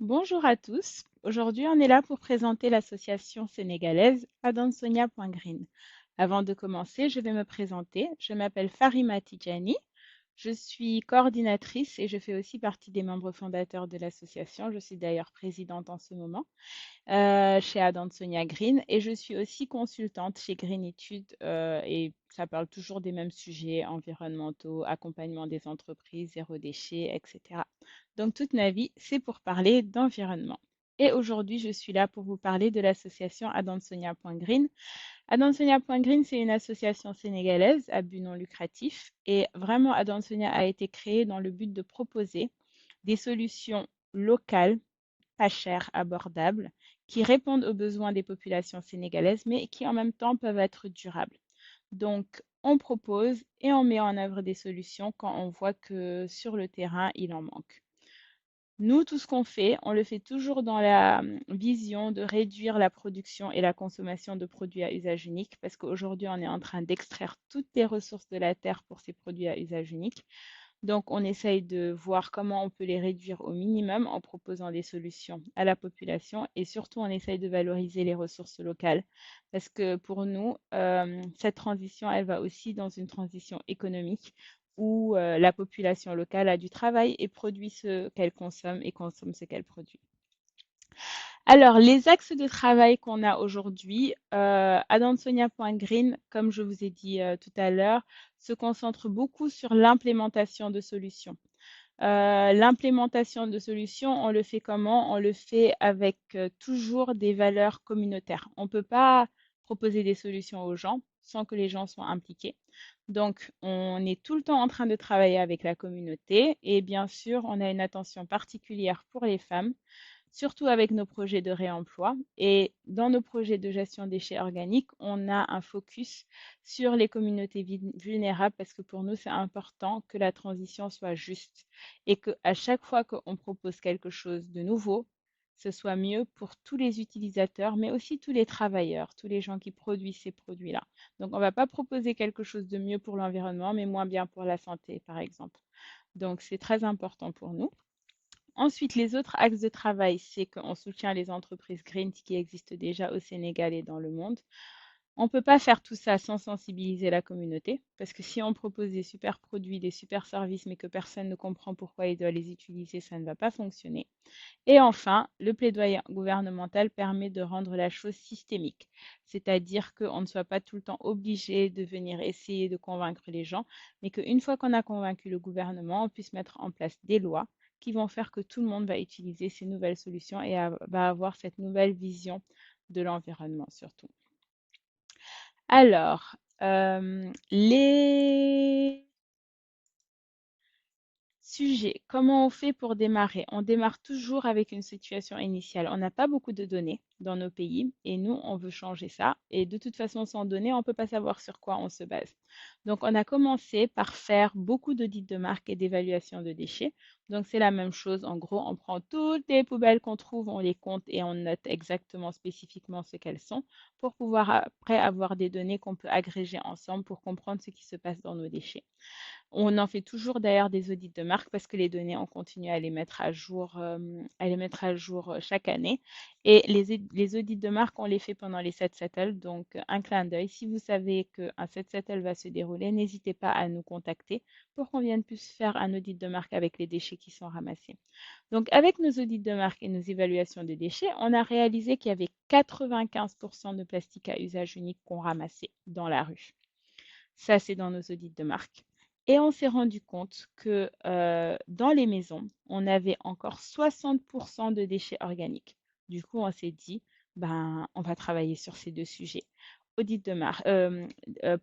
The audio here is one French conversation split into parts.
Bonjour à tous. Aujourd'hui, on est là pour présenter l'association sénégalaise Adansonia.green. Avant de commencer, je vais me présenter. Je m'appelle Farima Tidjani. Je suis coordinatrice et je fais aussi partie des membres fondateurs de l'association. Je suis d'ailleurs présidente en ce moment chez Adansonia Green et je suis aussi consultante chez Green Etudes et ça parle toujours des mêmes sujets environnementaux, accompagnement des entreprises, zéro déchet, etc. Donc toute ma vie, c'est pour parler d'environnement. Et aujourd'hui, je suis là pour vous parler de l'association Adansonia.green. Adansonia.green, c'est une association sénégalaise à but non lucratif et vraiment Adansonia a été créée dans le but de proposer des solutions locales pas chères, abordables, qui répondent aux besoins des populations sénégalaises, mais qui en même temps peuvent être durables. Donc, on propose et on met en œuvre des solutions quand on voit que sur le terrain, il en manque. Nous, tout ce qu'on fait, on le fait toujours dans la vision de réduire la production et la consommation de produits à usage unique, parce qu'aujourd'hui, on est en train d'extraire toutes les ressources de la terre pour ces produits à usage unique. Donc, on essaye de voir comment on peut les réduire au minimum en proposant des solutions à la population et surtout, on essaye de valoriser les ressources locales parce que pour nous, cette transition, elle va aussi dans une transition économique où la population locale a du travail et produit ce qu'elle consomme et consomme ce qu'elle produit. Alors, les axes de travail qu'on a aujourd'hui, Adansonia.green, comme je vous ai dit tout à l'heure, se concentre beaucoup sur l'implémentation de solutions. L'implémentation de solutions, on le fait comment? On le fait avec toujours des valeurs communautaires. On ne peut pas proposer des solutions aux gens sans que les gens soient impliqués. Donc, on est tout le temps en train de travailler avec la communauté et bien sûr, on a une attention particulière pour les femmes surtout avec nos projets de réemploi. Et dans nos projets de gestion des déchets organiques, on a un focus sur les communautés vulnérables parce que pour nous, c'est important que la transition soit juste et qu'à chaque fois qu'on propose quelque chose de nouveau, ce soit mieux pour tous les utilisateurs, mais aussi tous les travailleurs, tous les gens qui produisent ces produits-là. Donc, on ne va pas proposer quelque chose de mieux pour l'environnement, mais moins bien pour la santé, par exemple. Donc, c'est très important pour nous. Ensuite, les autres axes de travail, c'est qu'on soutient les entreprises green qui existent déjà au Sénégal et dans le monde. On ne peut pas faire tout ça sans sensibiliser la communauté, parce que si on propose des super produits, des super services, mais que personne ne comprend pourquoi il doit les utiliser, ça ne va pas fonctionner. Et enfin, le plaidoyer gouvernemental permet de rendre la chose systémique, c'est-à-dire qu'on ne soit pas tout le temps obligé de venir essayer de convaincre les gens, mais qu'une fois qu'on a convaincu le gouvernement, on puisse mettre en place des lois qui vont faire que tout le monde va utiliser ces nouvelles solutions et va avoir cette nouvelle vision de l'environnement surtout. Alors, les sujet, comment on fait pour démarrer? On démarre toujours avec une situation initiale. On n'a pas beaucoup de données dans nos pays et nous, on veut changer ça. Et de toute façon, sans données, on ne peut pas savoir sur quoi on se base. Donc, on a commencé par faire beaucoup d'audits de marque et d'évaluation de déchets. Donc, c'est la même chose. En gros, on prend toutes les poubelles qu'on trouve, on les compte et on note exactement, spécifiquement ce qu'elles sont pour pouvoir après avoir des données qu'on peut agréger ensemble pour comprendre ce qui se passe dans nos déchets. On en fait toujours d'ailleurs des audits de marque parce que les données, on continue à les mettre à jour chaque année. Et les audits de marque, on les fait pendant les 7 settles. Donc, un clin d'œil. Si vous savez qu'un 7 settle va se dérouler, n'hésitez pas à nous contacter pour qu'on vienne plus faire un audit de marque avec les déchets qui sont ramassés. Donc, avec nos audits de marque et nos évaluations des déchets, on a réalisé qu'il y avait 95% de plastique à usage unique qu'on ramassait dans la rue. Ça, c'est dans nos audits de marque. Et on s'est rendu compte que dans les maisons, on avait encore 60% de déchets organiques. Du coup, on s'est dit, ben, on va travailler sur ces deux sujets. Audit de marque,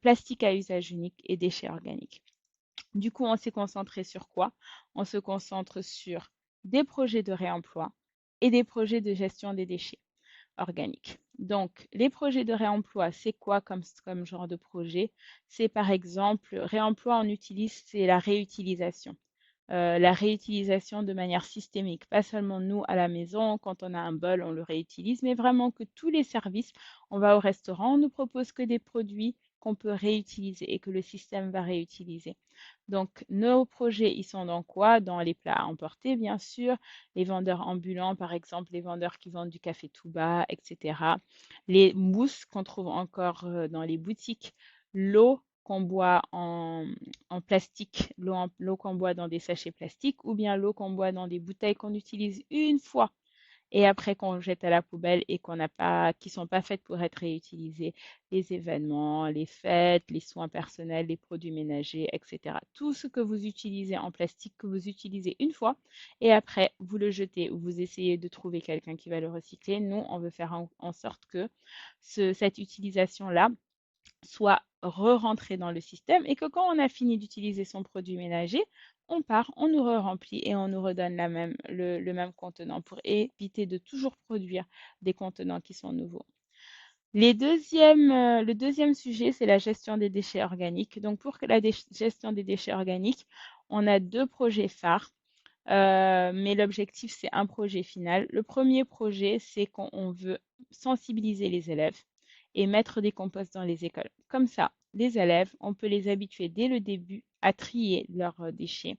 plastique à usage unique et déchets organiques. Du coup, on s'est concentré sur quoi? On se concentre sur des projets de réemploi et des projets de gestion des déchets organique. Donc, les projets de réemploi, c'est quoi comme genre de projet? C'est par exemple, réemploi, on utilise, c'est la réutilisation de manière systémique, pas seulement nous à la maison, quand on a un bol, on le réutilise, mais vraiment que tous les services, on va au restaurant, on ne propose que des produits qu'on peut réutiliser et que le système va réutiliser. Donc, nos projets, ils sont dans quoi? Dans les plats à emporter, bien sûr, les vendeurs ambulants, par exemple, les vendeurs qui vendent du café tout bas, etc. Les mousses qu'on trouve encore dans les boutiques, l'eau qu'on boit en plastique, l'eau qu'on boit dans des sachets plastiques, ou bien l'eau qu'on boit dans des bouteilles qu'on utilise une fois et après qu'on jette à la poubelle et qu'on n'a pas, qui sont pas faites pour être réutilisées, les événements, les fêtes, les soins personnels, les produits ménagers, etc. Tout ce que vous utilisez en plastique, que vous utilisez une fois et après vous le jetez ou vous essayez de trouver quelqu'un qui va le recycler. Nous, on veut faire en sorte que cette utilisation-là soit re-rentré dans le système et que quand on a fini d'utiliser son produit ménager, on part, on nous re-remplit et on nous redonne le même contenant pour éviter de toujours produire des contenants qui sont nouveaux. Le deuxième sujet, c'est la gestion des déchets organiques. Donc, pour la gestion des déchets organiques, on a deux projets phares, mais l'objectif, c'est un projet final. Le premier projet, c'est qu'on veut sensibiliser les élèves et mettre des composts dans les écoles. Comme ça, les élèves, on peut les habituer dès le début à trier leurs déchets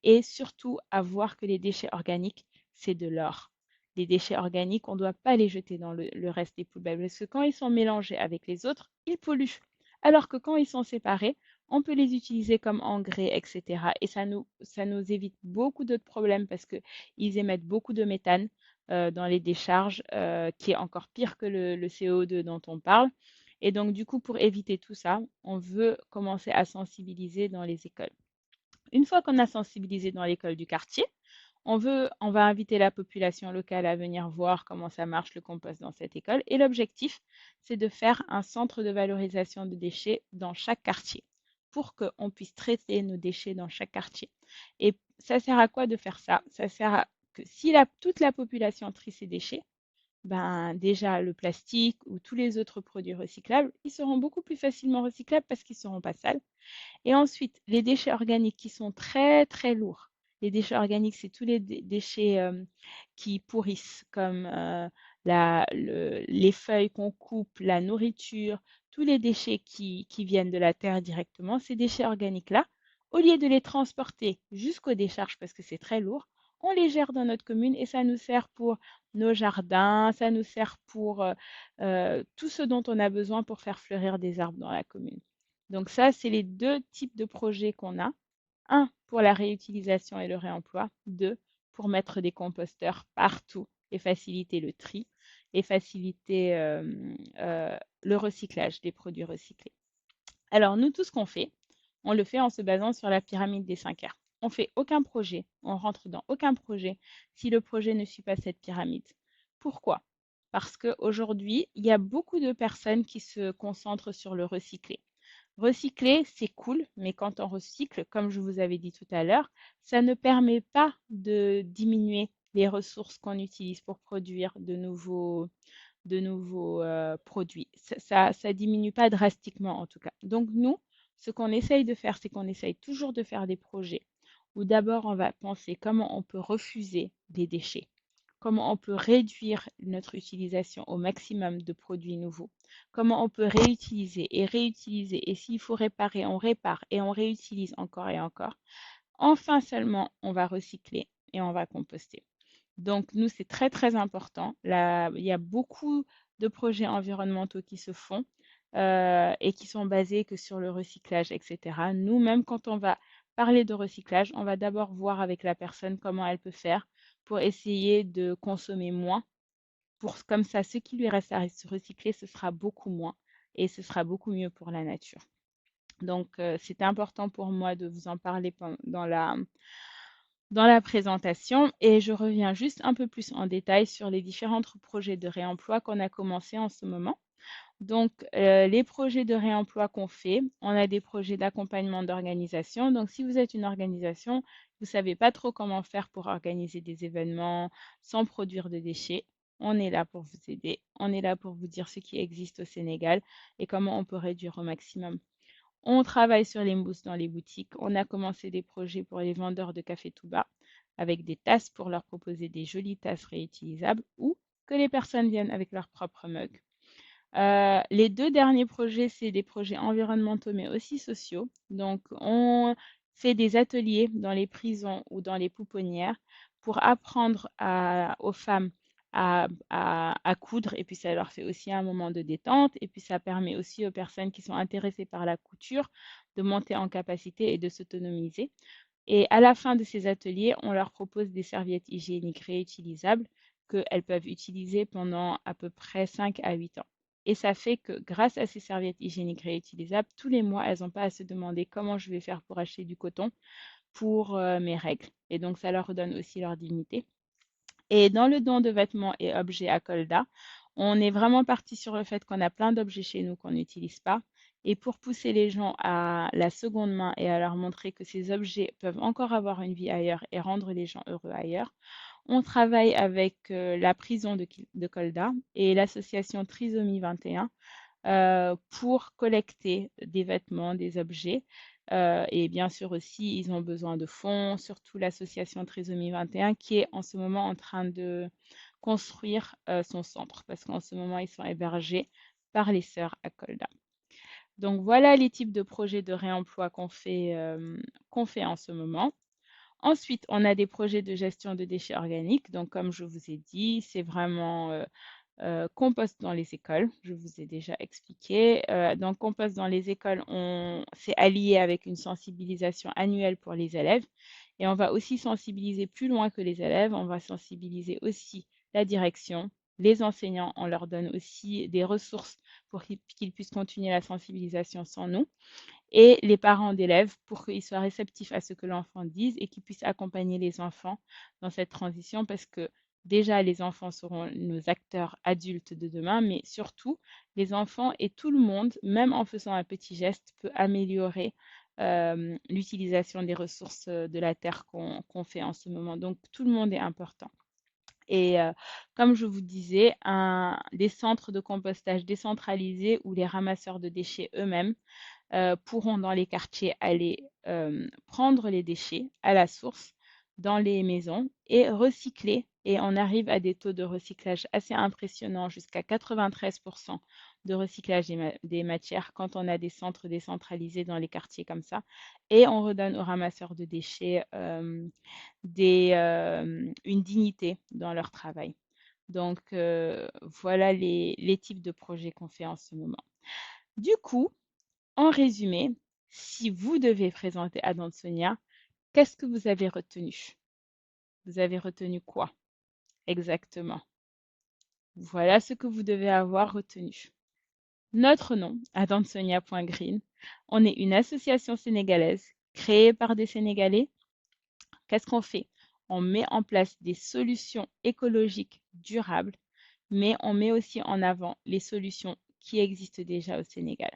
et surtout à voir que les déchets organiques, c'est de l'or. Les déchets organiques, on ne doit pas les jeter dans le reste des poubelles parce que quand ils sont mélangés avec les autres, ils polluent. Alors que quand ils sont séparés, on peut les utiliser comme engrais, etc. Et ça nous évite beaucoup d'autres problèmes parce qu'ils émettent beaucoup de méthane dans les décharges, qui est encore pire que le CO2 dont on parle. Et donc, du coup, pour éviter tout ça, on veut commencer à sensibiliser dans les écoles. Une fois qu'on a sensibilisé dans l'école du quartier, on va inviter la population locale à venir voir comment ça marche le compost dans cette école. Et l'objectif, c'est de faire un centre de valorisation de déchets dans chaque quartier pour qu'on puisse traiter nos déchets dans chaque quartier. Et ça sert à quoi de faire ça? Ça sert à que si toute la population trie ses déchets, ben déjà le plastique ou tous les autres produits recyclables, ils seront beaucoup plus facilement recyclables parce qu'ils ne seront pas sales. Et ensuite, les déchets organiques qui sont très, très lourds. Les déchets organiques, c'est tous les déchets qui pourrissent, comme les feuilles qu'on coupe, la nourriture, tous les déchets qui viennent de la terre directement. Ces déchets organiques-là, au lieu de les transporter jusqu'aux décharges parce que c'est très lourd, on les gère dans notre commune et ça nous sert pour nos jardins, ça nous sert pour tout ce dont on a besoin pour faire fleurir des arbres dans la commune. Donc ça, c'est les deux types de projets qu'on a. Un, pour la réutilisation et le réemploi. Deux, pour mettre des composteurs partout et faciliter le tri et faciliter le recyclage des produits recyclés. Alors nous, tout ce qu'on fait, on le fait en se basant sur la pyramide des 5 R. On fait aucun projet, on rentre dans aucun projet si le projet ne suit pas cette pyramide. Pourquoi? Parce qu'aujourd'hui, il y a beaucoup de personnes qui se concentrent sur le recyclé. Recycler, c'est cool, mais quand on recycle, comme je vous avais dit tout à l'heure, ça ne permet pas de diminuer les ressources qu'on utilise pour produire de nouveaux produits. Ça diminue pas drastiquement en tout cas. Donc nous, ce qu'on essaye de faire, c'est qu'on essaye toujours de faire des projets où d'abord on va penser comment on peut refuser des déchets, comment on peut réduire notre utilisation au maximum de produits nouveaux, comment on peut réutiliser et réutiliser et s'il faut réparer, on répare et on réutilise encore et encore. Enfin seulement, on va recycler et on va composter. Donc, nous, c'est très, très important. Là, il y a beaucoup de projets environnementaux qui se font et qui sont basés que sur le recyclage, etc. Nous, même quand on va parler de recyclage, on va d'abord voir avec la personne comment elle peut faire pour essayer de consommer moins. Comme ça, ce qui lui reste à recycler, ce sera beaucoup moins et ce sera beaucoup mieux pour la nature. Donc, c'était important pour moi de vous en parler dans la présentation et je reviens juste un peu plus en détail sur les différents projets de réemploi qu'on a commencé en ce moment. Donc, les projets de réemploi qu'on fait, on a des projets d'accompagnement d'organisation. Donc, si vous êtes une organisation, vous ne savez pas trop comment faire pour organiser des événements sans produire de déchets, on est là pour vous aider. On est là pour vous dire ce qui existe au Sénégal et comment on peut réduire au maximum. On travaille sur les mousses dans les boutiques. On a commencé des projets pour les vendeurs de café tout bas avec des tasses pour leur proposer des jolies tasses réutilisables ou que les personnes viennent avec leurs propres mugs. Les 2 derniers projets, c'est des projets environnementaux, mais aussi sociaux. Donc, on fait des ateliers dans les prisons ou dans les pouponnières pour apprendre aux femmes à coudre, et puis ça leur fait aussi un moment de détente, et puis ça permet aussi aux personnes qui sont intéressées par la couture de monter en capacité et de s'autonomiser. Et à la fin de ces ateliers, on leur propose des serviettes hygiéniques réutilisables qu'elles peuvent utiliser pendant à peu près 5 à 8 ans. Et ça fait que grâce à ces serviettes hygiéniques réutilisables, tous les mois, elles n'ont pas à se demander comment je vais faire pour acheter du coton pour mes règles. Et donc, ça leur redonne aussi leur dignité. Et dans le don de vêtements et objets à Colda, on est vraiment parti sur le fait qu'on a plein d'objets chez nous qu'on n'utilise pas. Et pour pousser les gens à la seconde main et à leur montrer que ces objets peuvent encore avoir une vie ailleurs et rendre les gens heureux ailleurs, on travaille avec la prison de Colda et l'association Trisomie 21 pour collecter des vêtements, des objets. Et bien sûr aussi, ils ont besoin de fonds, surtout l'association Trisomie 21 qui est en ce moment en train de construire son centre parce qu'en ce moment, ils sont hébergés par les sœurs à Colda. Donc voilà les types de projets de réemploi qu'on fait en ce moment. Ensuite, on a des projets de gestion de déchets organiques. Donc, comme je vous ai dit, c'est vraiment compost dans les écoles. Je vous ai déjà expliqué. Donc, compost dans les écoles, c'est allié avec une sensibilisation annuelle pour les élèves. Et on va aussi sensibiliser plus loin que les élèves. On va sensibiliser aussi la direction, les enseignants. On leur donne aussi des ressources pour qu'ils puissent continuer la sensibilisation sans nous et les parents d'élèves pour qu'ils soient réceptifs à ce que l'enfant dise et qu'ils puissent accompagner les enfants dans cette transition parce que déjà les enfants seront nos acteurs adultes de demain, mais surtout les enfants et tout le monde, même en faisant un petit geste, peut améliorer l'utilisation des ressources de la terre qu'on fait en ce moment. Donc tout le monde est important. Et comme je vous disais, des centres de compostage décentralisés où les ramasseurs de déchets eux-mêmes pourront dans les quartiers aller prendre les déchets à la source dans les maisons et recycler. Et on arrive à des taux de recyclage assez impressionnants, jusqu'à 93% de recyclage des matières quand on a des centres décentralisés dans les quartiers comme ça. Et on redonne aux ramasseurs de déchets une dignité dans leur travail. Donc, voilà les types de projets qu'on fait en ce moment. Du coup, en résumé, si vous devez présenter à Sonia, qu'est-ce que vous avez retenu? Vous avez retenu quoi exactement? Voilà ce que vous devez avoir retenu. Notre nom, Adansonia.green, on est une association sénégalaise créée par des Sénégalais. Qu'est-ce qu'on fait? On met en place des solutions écologiques durables, mais on met aussi en avant les solutions qui existent déjà au Sénégal.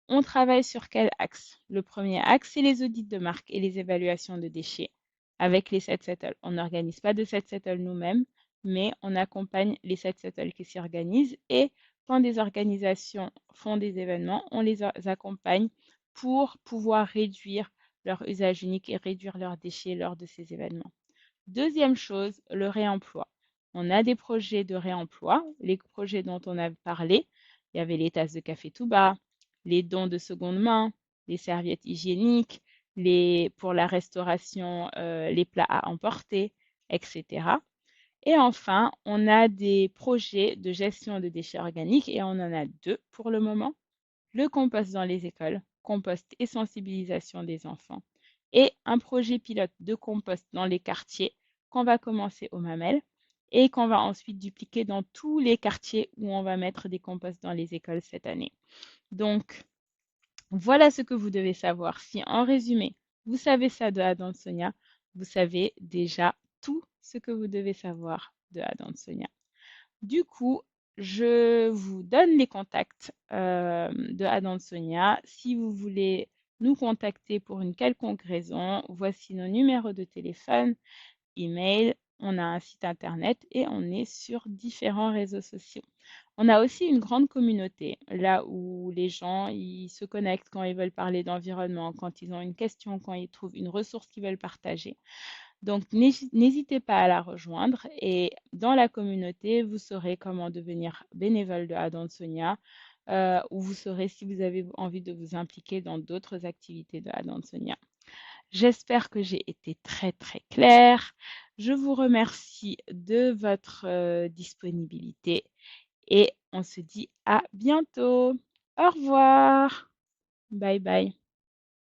On travaille sur quel axe? Le premier axe, c'est les audits de marque et les évaluations de déchets avec les 7 Settle. On n'organise pas de 7 Settle nous-mêmes, mais on accompagne les 7 Settle qui s'y organisent et quand des organisations font des événements, on les accompagne pour pouvoir réduire leur usage unique et réduire leurs déchets lors de ces événements. Deuxième chose, le réemploi. On a des projets de réemploi, les projets dont on a parlé. Il y avait les tasses de café tout bas, les dons de seconde main, les serviettes hygiéniques, pour la restauration, les plats à emporter, etc. Et enfin, on a des projets de gestion de déchets organiques et on en a deux pour le moment. Le compost dans les écoles, compost et sensibilisation des enfants, et un projet pilote de compost dans les quartiers qu'on va commencer au Mamelles et qu'on va ensuite dupliquer dans tous les quartiers où on va mettre des composts dans les écoles cette année. Donc, voilà ce que vous devez savoir. Si en résumé, vous savez ça de Adam Sonia, vous savez déjà tout ce que vous devez savoir de Adam Sonia. Du coup, je vous donne les contacts de Adam Sonia. Si vous voulez nous contacter pour une quelconque raison, voici nos numéros de téléphone, email, on a un site internet et on est sur différents réseaux sociaux. On a aussi une grande communauté, là où les gens ils se connectent quand ils veulent parler d'environnement, quand ils ont une question, quand ils trouvent une ressource qu'ils veulent partager. Donc, n'hésitez pas à la rejoindre et dans la communauté, vous saurez comment devenir bénévole de Adam Sonia ou vous saurez si vous avez envie de vous impliquer dans d'autres activités de Adam Sonia. J'espère que j'ai été très très claire. Je vous remercie de votre disponibilité et on se dit à bientôt. Au revoir. Bye bye.